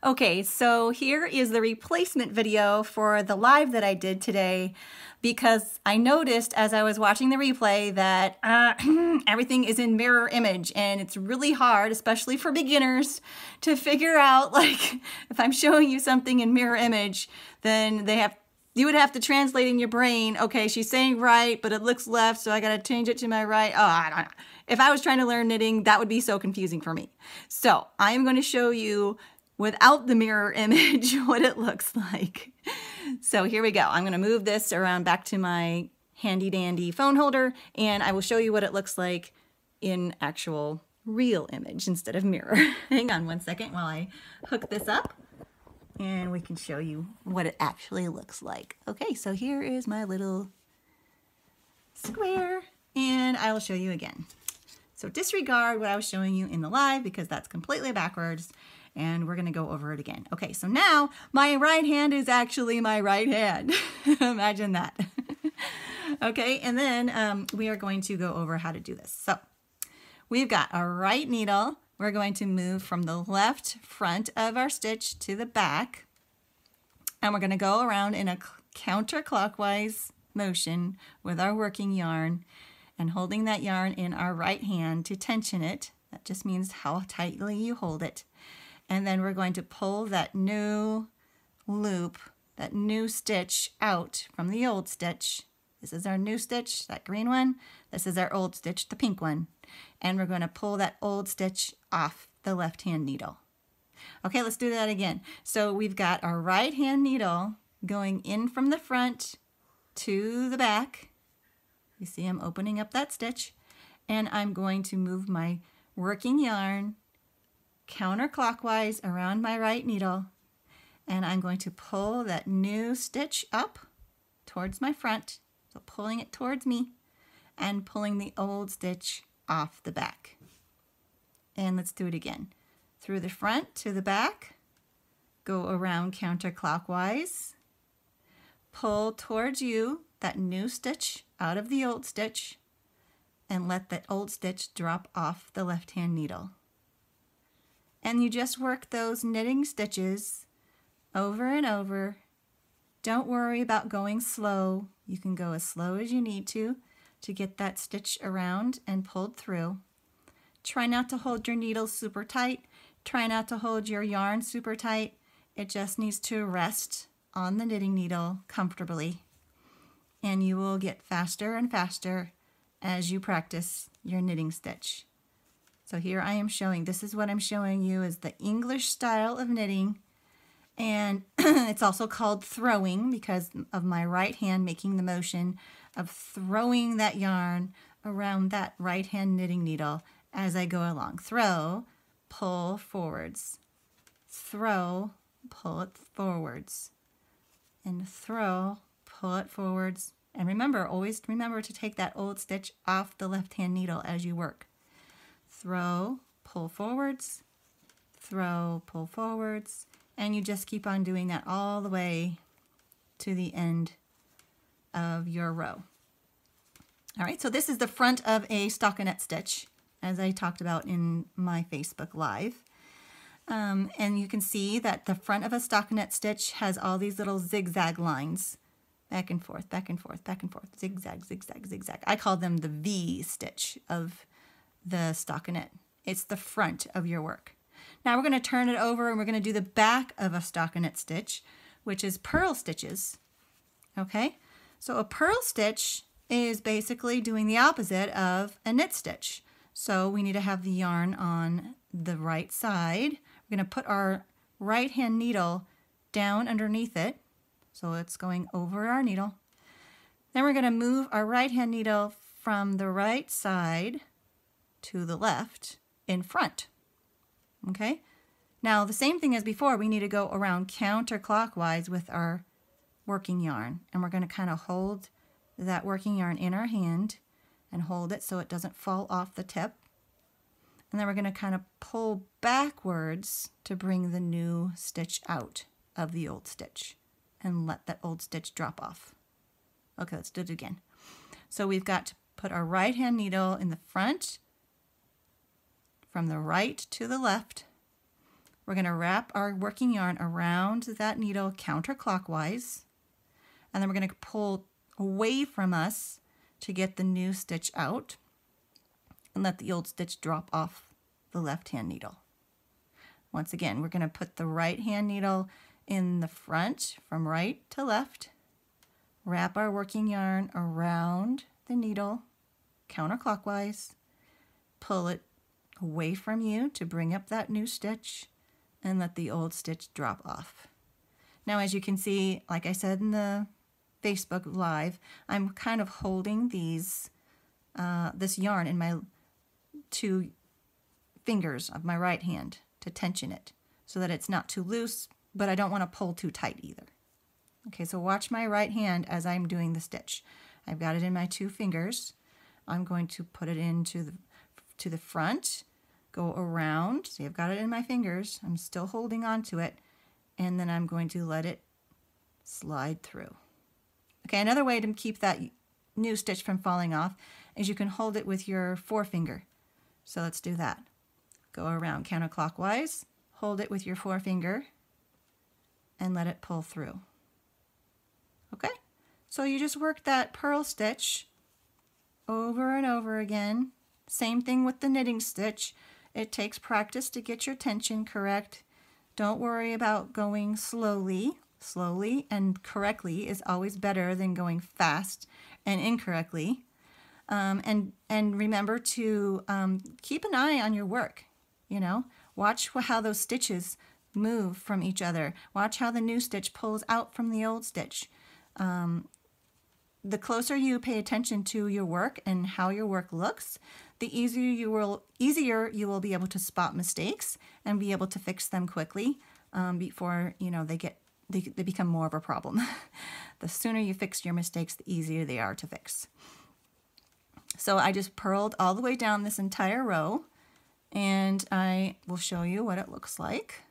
Okay, so here is the replacement video for the live that I did today because I noticed as I was watching the replay that everything is in mirror image and it's really hard, especially for beginners, to figure out, like, if I'm showing you something in mirror image, then you would have to translate in your brain, okay, she's saying right, but it looks left, so I gotta change it to my right. Oh, I don't know. If I was trying to learn knitting, that would be so confusing for me. So I'm gonna show you without the mirror image what it looks like. So here we go. I'm gonna move this around back to my handy dandy phone holder and I will show you what it looks like in actual real image instead of mirror. Hang on one second while I hook this up and we can show you what it actually looks like. Okay, so here is my little square and I will show you again. So disregard what I was showing you in the live because that's completely backwards. And we're gonna go over it again. Okay, so now my right hand is actually my right hand. Imagine that. Okay, and then we are going to go over how to do this. So we've got our right needle. We're going to move from the left front of our stitch to the back. And we're gonna go around in a counterclockwise motion with our working yarn and holding that yarn in our right hand to tension it. That just means how tightly you hold it. And then we're going to pull that new loop, that new stitch out from the old stitch. This is our new stitch, that green one. This is our old stitch, the pink one. And we're going to pull that old stitch off the left hand needle. Okay, let's do that again. So we've got our right hand needle going in from the front to the back. You see I'm opening up that stitch. And I'm going to move my working yarn counterclockwise around my right needle, and I'm going to pull that new stitch up towards my front, so pulling it towards me and pulling the old stitch off the back. And let's do it again. Through the front to the back, go around counterclockwise, pull towards you that new stitch out of the old stitch, and let that old stitch drop off the left hand needle. And you just work those knitting stitches over and over. Don't worry about going slow. You can go as slow as you need to get that stitch around and pulled through. Try not to hold your needle super tight. Try not to hold your yarn super tight. It just needs to rest on the knitting needle comfortably. And you will get faster and faster as you practice your knitting stitch. So here I am showing, this is what I'm showing you is the English style of knitting. And it's also called throwing because of my right hand making the motion of throwing that yarn around that right hand knitting needle as I go along. Throw, pull forwards. Throw, pull it forwards. And throw, pull it forwards. And remember, always remember to take that old stitch off the left hand needle as you work. Throw, pull forwards, throw, pull forwards, and you just keep on doing that all the way to the end of your row. All right, so this is the front of a stockinette stitch, as I talked about in my Facebook Live. And you can see that the front of a stockinette stitch has all these little zigzag lines, back and forth, back and forth, back and forth, zigzag, zigzag, zigzag. I call them the V stitch of the stockinette. It's the front of your work. Now we're going to turn it over and we're going to do the back of a stockinette stitch, which is purl stitches. Okay, so a purl stitch is basically doing the opposite of a knit stitch. So we need to have the yarn on the right side. We're going to put our right hand needle down underneath it. So it's going over our needle. Then we're going to move our right hand needle from the right side to the left in front. Okay, now the same thing as before, we need to go around counterclockwise with our working yarn, and we're going to kind of hold that working yarn in our hand and hold it so it doesn't fall off the tip. And then we're going to kind of pull backwards to bring the new stitch out of the old stitch and let that old stitch drop off. Okay, let's do it again. So we've got to put our right hand needle in the front, from the right to the left, we're going to wrap our working yarn around that needle counterclockwise, and then we're going to pull away from us to get the new stitch out and let the old stitch drop off the left hand needle. Once again, we're going to put the right hand needle in the front from right to left, wrap our working yarn around the needle counterclockwise, pull it away from you to bring up that new stitch, and let the old stitch drop off. Now, as you can see, like I said in the Facebook Live, I'm kind of holding these this yarn in my 2 fingers of my right hand to tension it so that it's not too loose, but I don't want to pull too tight either. Okay, so watch my right hand as I'm doing the stitch. I've got it in my 2 fingers. I'm going to put it into the front, go around. See, I've got it in my fingers. I'm still holding on to it, and then I'm going to let it slide through. Okay, another way to keep that new stitch from falling off is you can hold it with your forefinger. So let's do that. Go around counterclockwise, hold it with your forefinger, and let it pull through. Okay, so you just work that purl stitch over and over again. Same thing with the knitting stitch. It takes practice to get your tension correct. Don't worry about going slowly. Slowly and correctly is always better than going fast and incorrectly. And remember to keep an eye on your work. You know, watch how those stitches move from each other. Watch how the new stitch pulls out from the old stitch. The closer you pay attention to your work and how your work looks, the easier you will be able to spot mistakes and be able to fix them quickly before they become more of a problem. The sooner you fix your mistakes, the easier they are to fix. So I just purled all the way down this entire row, and I will show you what it looks like.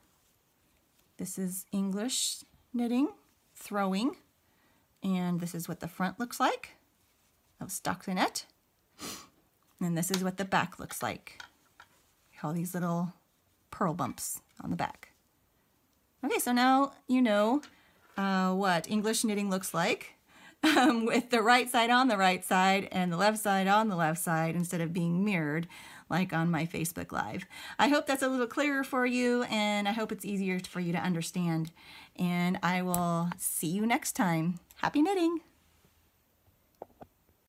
This is English knitting, throwing, and this is what the front looks like of stockinette, and this is what the back looks like. All these little purl bumps on the back. Okay, so now you know what English knitting looks like with the right side on the right side and the left side on the left side instead of being mirrored like on my Facebook Live. I hope that's a little clearer for you, and I hope it's easier for you to understand. And I will see you next time. Happy knitting!